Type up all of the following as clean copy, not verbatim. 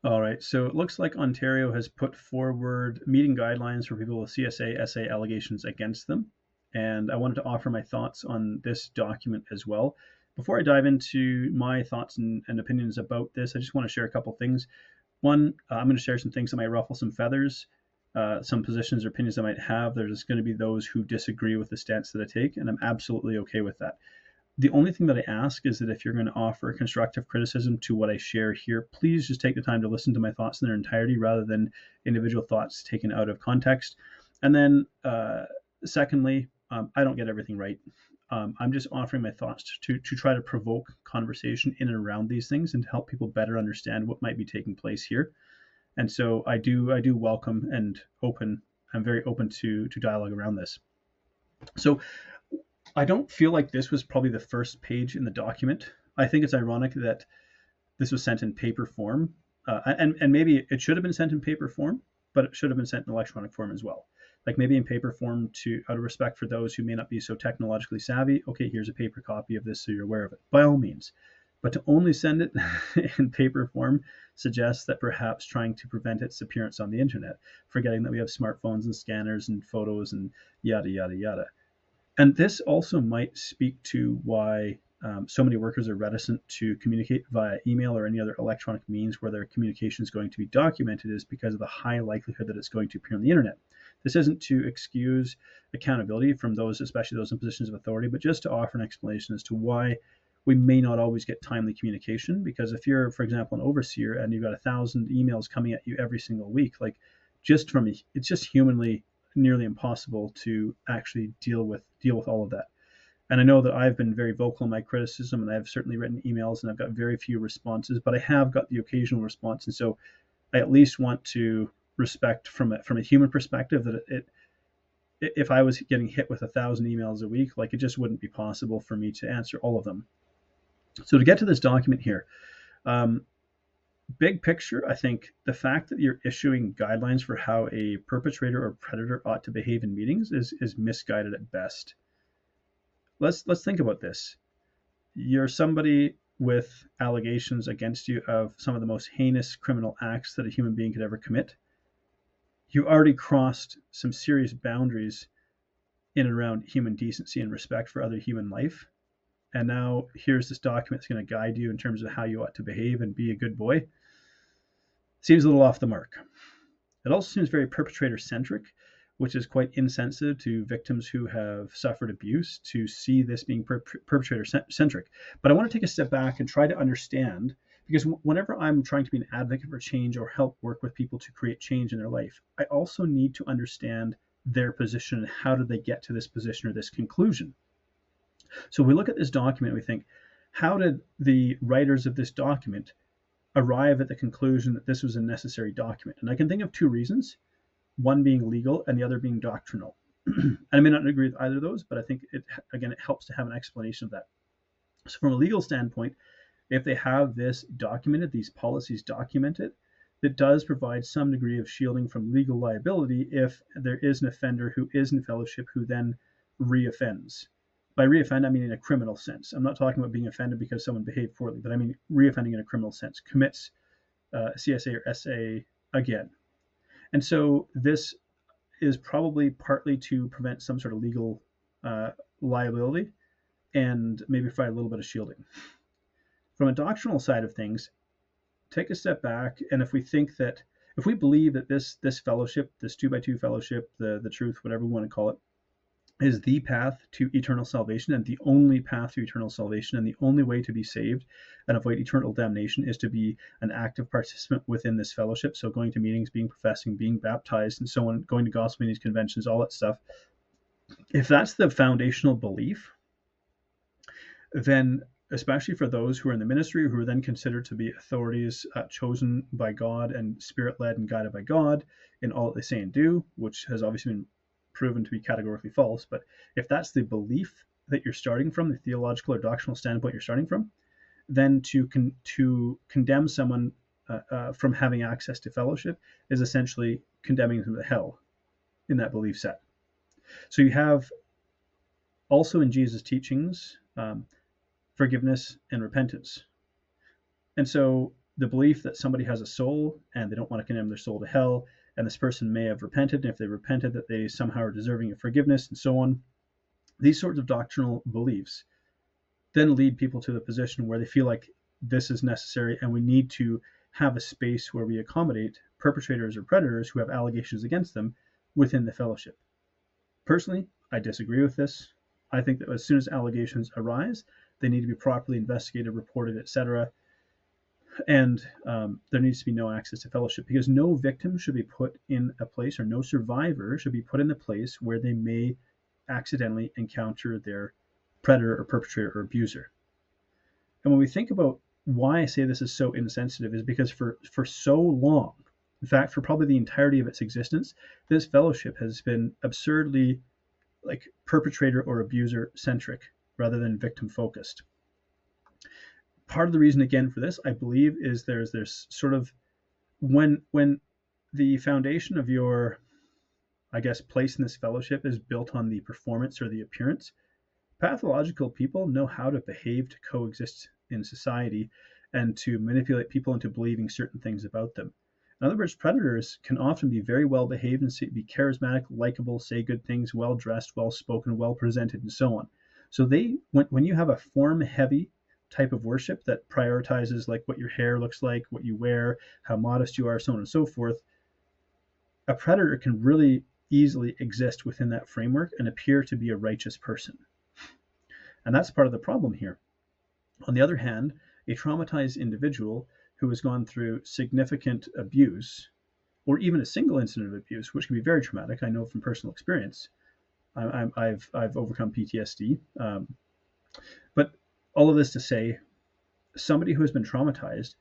All right, so it looks like Ontario has put forward meeting guidelines for people with CSA, SA allegations against them. And I wanted to offer my thoughts on this document as well. Before I dive into my thoughts and opinions about this, I just want to share a couple things. One, I'm going to share some things that might ruffle some feathers, some positions or opinions I might have. There's going to be those who disagree with the stance that I take, and I'm absolutely okay with that. The only thing that I ask is that if you're going to offer constructive criticism to what I share here, please just take the time to listen to my thoughts in their entirety rather than individual thoughts taken out of context. And then, secondly, I don't get everything right. I'm just offering my thoughts to try to provoke conversation in and around these things and to help people better understand what might be taking place here. And so I do welcome and open. I'm very open to dialogue around this. So I don't feel like this was probably the first page in the document. I think it's ironic that this was sent in paper form, and maybe it should have been sent in paper form, but it should have been sent in electronic form as well. Like maybe in paper form to out of respect for those who may not be so technologically savvy. Okay, here's a paper copy of this so you're aware of it. By all means, but to only send it in paper form suggests that perhaps trying to prevent its appearance on the internet, forgetting that we have smartphones and scanners and photos and yada yada yada. And this also might speak to why so many workers are reticent to communicate via email or any other electronic means where their communication is going to be documented, is because of the high likelihood that it's going to appear on the internet. This isn't to excuse accountability from those, especially those in positions of authority, but just to offer an explanation as to why we may not always get timely communication. Because if you're, for example, an overseer and you've got 1,000 emails coming at you every single week, like it's just humanly nearly impossible to actually deal with all of that. And I know that I've been very vocal in my criticism, and I've certainly written emails, and I've got very few responses, but I have got the occasional response, and so I at least want to respect from a human perspective that if I was getting hit with 1,000 emails a week, like it just wouldn't be possible for me to answer all of them. So to get to this document here, big picture, I think the fact that you're issuing guidelines for how a perpetrator or predator ought to behave in meetings is misguided at best. Let's think about this. You're somebody with allegations against you of some of the most heinous criminal acts that a human being could ever commit. You already crossed some serious boundaries in and around human decency and respect for other human life. And now here's this document that's going to guide you in terms of how you ought to behave and be a good boy. Seems a little off the mark. It also seems very perpetrator centric, which is quite insensitive to victims who have suffered abuse to see this being perpetrator centric. But I want to take a step back and try to understand, because whenever I'm trying to be an advocate for change or help work with people to create change in their life, I also need to understand their position and how did they get to this position or this conclusion. So we look at this document and we think, how did the writers of this document arrive at the conclusion that this was a necessary document? And I can think of two reasons, one being legal and the other being doctrinal. And I may not agree with either of those, but I think it helps to have an explanation of that. So from a legal standpoint, if they have this documented, these policies documented, that does provide some degree of shielding from legal liability if there is an offender who is in fellowship who then reoffends. By reoffend, I mean in a criminal sense. I'm not talking about being offended because someone behaved poorly, but I mean reoffending in a criminal sense, commits CSA or SA again. And so this is probably partly to prevent some sort of legal liability and maybe provide a little bit of shielding. From a doctrinal side of things, take a step back, and if we believe that this fellowship, this 2x2 fellowship, the truth, whatever we want to call it, is the path to eternal salvation and the only path to eternal salvation, and the only way to be saved and avoid eternal damnation is to be an active participant within this fellowship. So going to meetings, being professing, being baptized, and so on, going to gospel meetings, conventions, all that stuff. If that's the foundational belief, then especially for those who are in the ministry, who are then considered to be authorities chosen by God and spirit-led and guided by God in all that they say and do, which has obviously been proven to be categorically false. But if that's the belief that you're starting from, the theological or doctrinal standpoint you're starting from, then to condemn someone from having access to fellowship is essentially condemning them to hell in that belief set. So you have also in Jesus' teachings forgiveness and repentance. And so the belief that somebody has a soul and they don't want to condemn their soul to hell, and this person may have repented, and if they repented, that they somehow are deserving of forgiveness, and so on. These sorts of doctrinal beliefs then lead people to the position where they feel like this is necessary and we need to have a space where we accommodate perpetrators or predators who have allegations against them within the fellowship. Personally, I disagree with this. I think that as soon as allegations arise, they need to be properly investigated, reported, etc. And there needs to be no access to fellowship, because no victim should be put in a place, or no survivor should be put in the place where they may accidentally encounter their predator or perpetrator or abuser. And when we think about why I say this is so insensitive, is because for so long, in fact, for probably the entirety of its existence, this fellowship has been absurdly like perpetrator or abuser centric rather than victim focused. Part of the reason, again, for this, I believe, is there's sort of when the foundation of your, I guess, place in this fellowship is built on the performance or the appearance, pathological people know how to behave to coexist in society and to manipulate people into believing certain things about them. In other words, predators can often be very well behaved and be charismatic, likable, say good things, well dressed, well spoken, well presented, and so on. So when you have a form heavy type of worship that prioritizes like what your hair looks like, what you wear, how modest you are, so on and so forth, a predator can really easily exist within that framework and appear to be a righteous person. And that's part of the problem here. On the other hand, a traumatized individual who has gone through significant abuse, or even a single incident of abuse, which can be very traumatic, I know from personal experience. I've overcome PTSD. But all of this to say, somebody who has been traumatized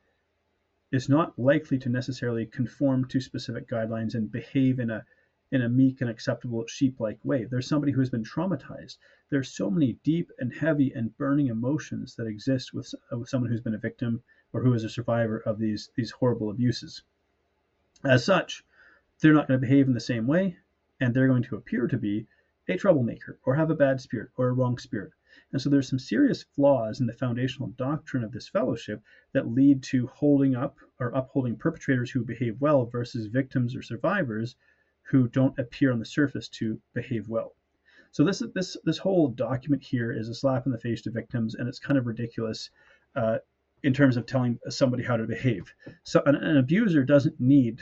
is not likely to necessarily conform to specific guidelines and behave in a meek and acceptable sheep-like way. There's somebody who has been traumatized. There's so many deep and heavy and burning emotions that exist with someone who's been a victim or who is a survivor of these horrible abuses. As such, they're not going to behave in the same way, and they're going to appear to be a troublemaker or have a bad spirit or a wrong spirit. And so there's some serious flaws in the foundational doctrine of this fellowship that lead to holding up or upholding perpetrators who behave well versus victims or survivors who don't appear on the surface to behave well. So this whole document here is a slap in the face to victims, and it's kind of ridiculous in terms of telling somebody how to behave. So an abuser doesn't need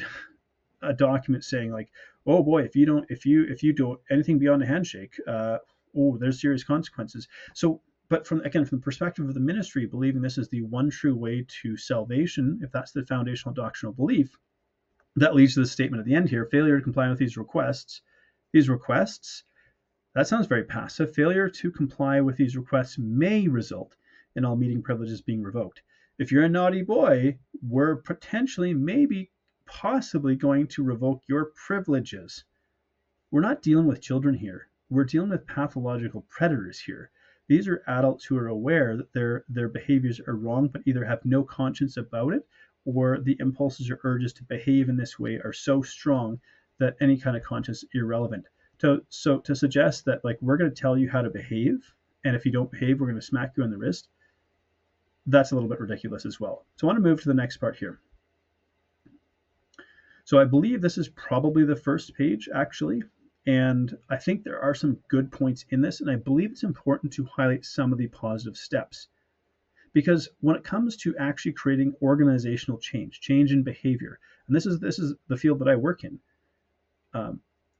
a document saying like, oh boy, if you do anything beyond a handshake, there's serious consequences. So, but from the perspective of the ministry, believing this is the one true way to salvation, if that's the foundational doctrinal belief, that leads to the statement at the end here: failure to comply with these requests, that sounds very passive. Failure to comply with these requests may result in all meeting privileges being revoked. If you're a naughty boy, we're potentially, maybe, possibly going to revoke your privileges. We're not dealing with children here. We're dealing with pathological predators here. These are adults who are aware that their behaviors are wrong, but either have no conscience about it, or the impulses or urges to behave in this way are so strong that any kind of conscience is irrelevant. So to suggest that like we're going to tell you how to behave, and if you don't behave, we're going to smack you on the wrist, that's a little bit ridiculous as well. So I want to move to the next part here. So I believe this is probably the first page, actually, and I think there are some good points in this, and I believe it's important to highlight some of the positive steps. Because when it comes to actually creating organizational change in behavior, and this is the field that I work in,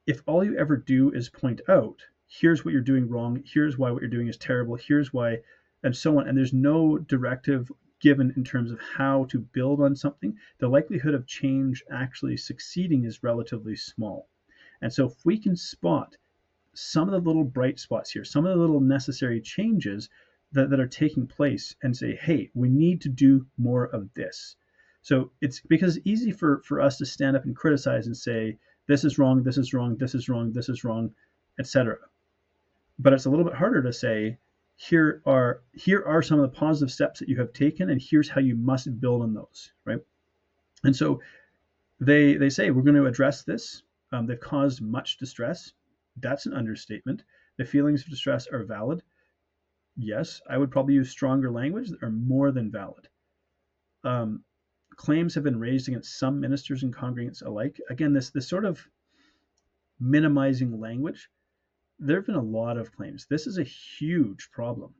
if all you ever do is point out, here's what you're doing wrong, here's why what you're doing is terrible, here's why, and so on, and there's no directive given in terms of how to build on something, the likelihood of change actually succeeding is relatively small. And so if we can spot some of the little bright spots here, some of the little necessary changes that are taking place, and say, hey, we need to do more of this. So it's because it's easy for us to stand up and criticize and say, this is wrong, this is wrong, this is wrong, this is wrong, etc. But it's a little bit harder to say, here are some of the positive steps that you have taken, and here's how you must build on those, right? And so they say, we're going to address this. They've caused much distress. That's an understatement. The feelings of distress are valid. Yes, I would probably use stronger language that are more than valid. claims have been raised against some ministers and congregants alike. Again, this sort of minimizing language. There have been a lot of claims. This is a huge problem.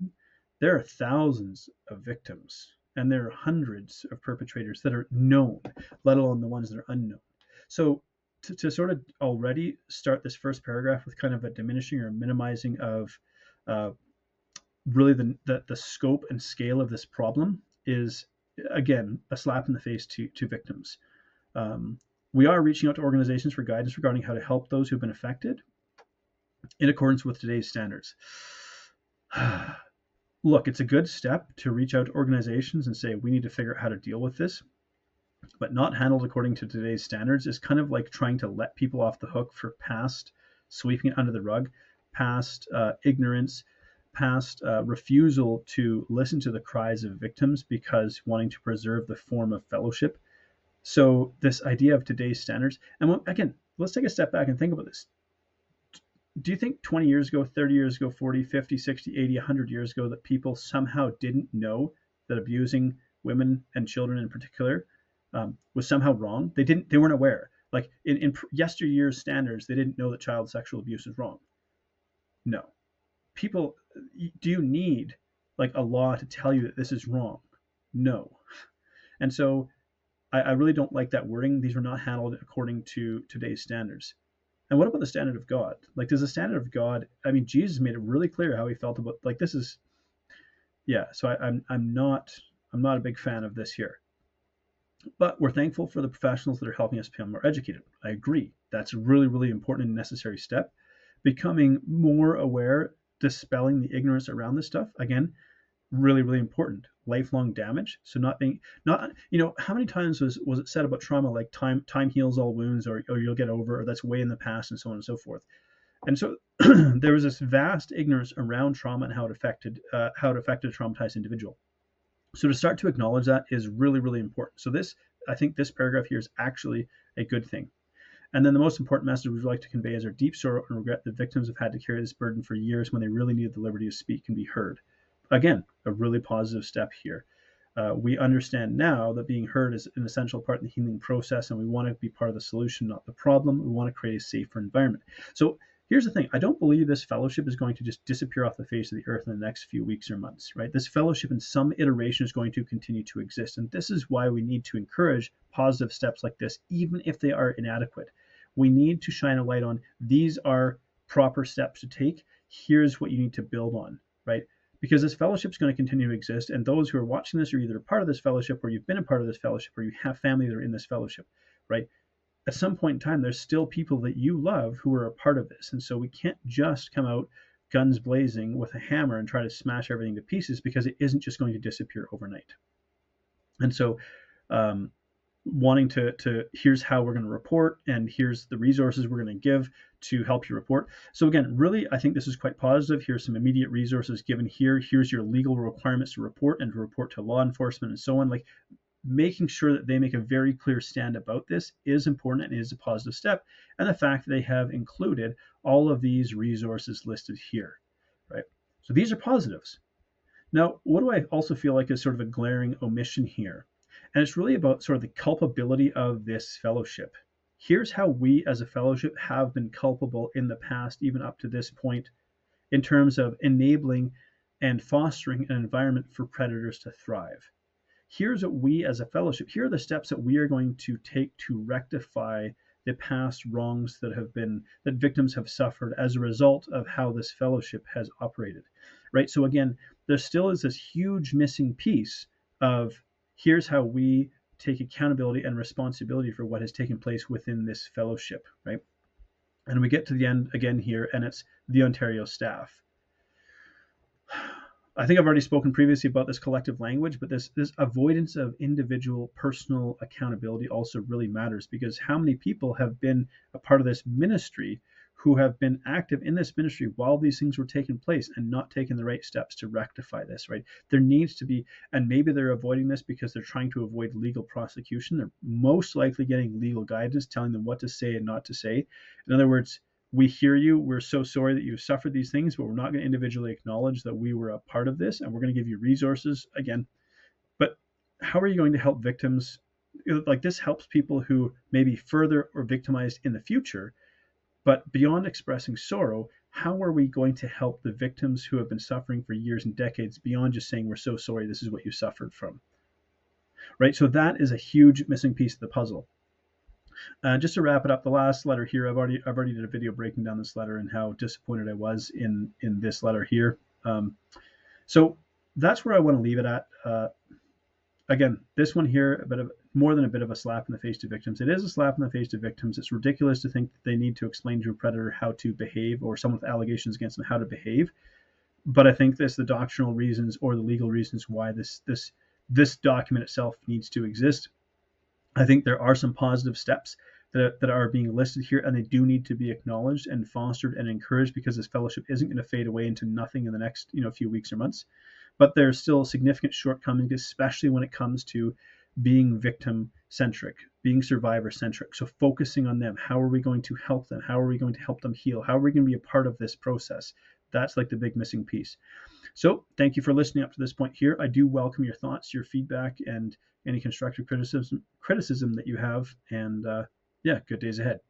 There are thousands of victims, and there are hundreds of perpetrators that are known, let alone the ones that are unknown. So to sort of already start this first paragraph with kind of a diminishing or minimizing of really the scope and scale of this problem is, again, a slap in the face to victims. We are reaching out to organizations for guidance regarding how to help those who've been affected in accordance with today's standards. Look, it's a good step to reach out to organizations and say, we need to figure out how to deal with this, but not handled according to today's standards is kind of like trying to let people off the hook for past sweeping it under the rug, past ignorance, past refusal to listen to the cries of victims because wanting to preserve the form of fellowship. So this idea of today's standards, and again, let's take a step back and think about this. Do you think 20 years ago, 30 years ago, 40, 50, 60, 80, 100 years ago that people somehow didn't know that abusing women and children in particular was somehow wrong? They weren't aware. Like in yesteryear's standards, they didn't know that child sexual abuse is wrong. No. People, do you need like a law to tell you that this is wrong? No. And so I really don't like that wording. These were not handled according to today's standards. And what about the standard of God? Like, does the standard of God, I mean, Jesus made it really clear how he felt about, like, this is, yeah, so I'm not a big fan of this here. But we're thankful for the professionals that are helping us become more educated. I agree. That's a really, really important and necessary step. Becoming more aware, dispelling the ignorance around this stuff, again, really, really important. Lifelong damage. So how many times was it said about trauma, like time heals all wounds, or you'll get over, or that's way in the past, and so on and so forth. And so there was this vast ignorance around trauma and how it affected a traumatized individual. So to start to acknowledge that is really, really important. So I think this paragraph here is actually a good thing. And then the most important message we'd like to convey is our deep sorrow and regret that victims have had to carry this burden for years when they really needed the liberty to speak and be heard. Again, a really positive step here. We understand now that being heard is an essential part of the healing process, and we want to be part of the solution, not the problem. We want to create a safer environment. So here's the thing. I don't believe this fellowship is going to just disappear off the face of the earth in the next few weeks or months, right? This fellowship in some iteration is going to continue to exist. And this is why we need to encourage positive steps like this, even if they are inadequate. We need to shine a light on, these are proper steps to take. Here's what you need to build on, right? Because this fellowship is going to continue to exist, and those who are watching this are either a part of this fellowship, or you've been a part of this fellowship, or you have family that are in this fellowship, right? At some point in time, there's still people that you love who are a part of this. And so we can't just come out guns blazing with a hammer and try to smash everything to pieces, because it isn't just going to disappear overnight. And so wanting to here's how we're going to report, and here's the resources we're going to give to help you report. So again, really, I think this is quite positive. Here's some immediate resources given here. Here's your legal requirements to report and to report to law enforcement and so on. Like, making sure that they make a very clear stand about this is important and is a positive step. And the fact that they have included all of these resources listed here, right? So these are positives. Now, what do I also feel like is sort of a glaring omission here? And it's really about sort of the culpability of this fellowship. Here's how we as a fellowship have been culpable in the past, even up to this point, in terms of enabling and fostering an environment for predators to thrive. Here's what we as a fellowship, here are the steps that we are going to take to rectify the past wrongs that victims have suffered as a result of how this fellowship has operated, right? So again, there still is this huge missing piece of, here's how we take accountability and responsibility for what has taken place within this fellowship, right? And we get to the end again here, and it's the Ontario staff. I think I've already spoken previously about this collective language, but this avoidance of individual personal accountability also really matters, because how many people have been a part of this ministry who have been active in this ministry while these things were taking place and not taking the right steps to rectify this, right? There needs to be, and maybe they're avoiding this because they're trying to avoid legal prosecution. They're most likely getting legal guidance telling them what to say and not to say. In other words, we hear you, we're so sorry that you've suffered these things, but we're not going to individually acknowledge that we were a part of this, and we're going to give you resources again. But how are you going to help victims like this helps people who may be further or victimized in the future. But beyond expressing sorrow, how are we going to help the victims who have been suffering for years and decades beyond just saying, we're so sorry, this is what you suffered from, right? So that is a huge missing piece of the puzzle. Just to wrap it up, the last letter here, I've already did a video breaking down this letter and how disappointed I was in this letter here. So that's where I want to leave it at. Again, this one here, a bit of more than a bit of a slap in the face to victims. It is a slap in the face to victims. It's ridiculous to think that they need to explain to a predator how to behave, or someone with allegations against them how to behave. But I think there's the doctrinal reasons or the legal reasons why this document itself needs to exist. I think there are some positive steps that are being listed here, and they do need to be acknowledged and fostered and encouraged, because this fellowship isn't going to fade away into nothing in the next few weeks or months. But there's still significant shortcomings, especially when it comes to being victim centric, being survivor centric. So focusing on them. How are we going to help them? How are we going to help them heal? How are we going to be a part of this process? That's like the big missing piece. So thank you for listening up to this point here. I do welcome your thoughts, your feedback, and any constructive criticism that you have. And yeah, good days ahead.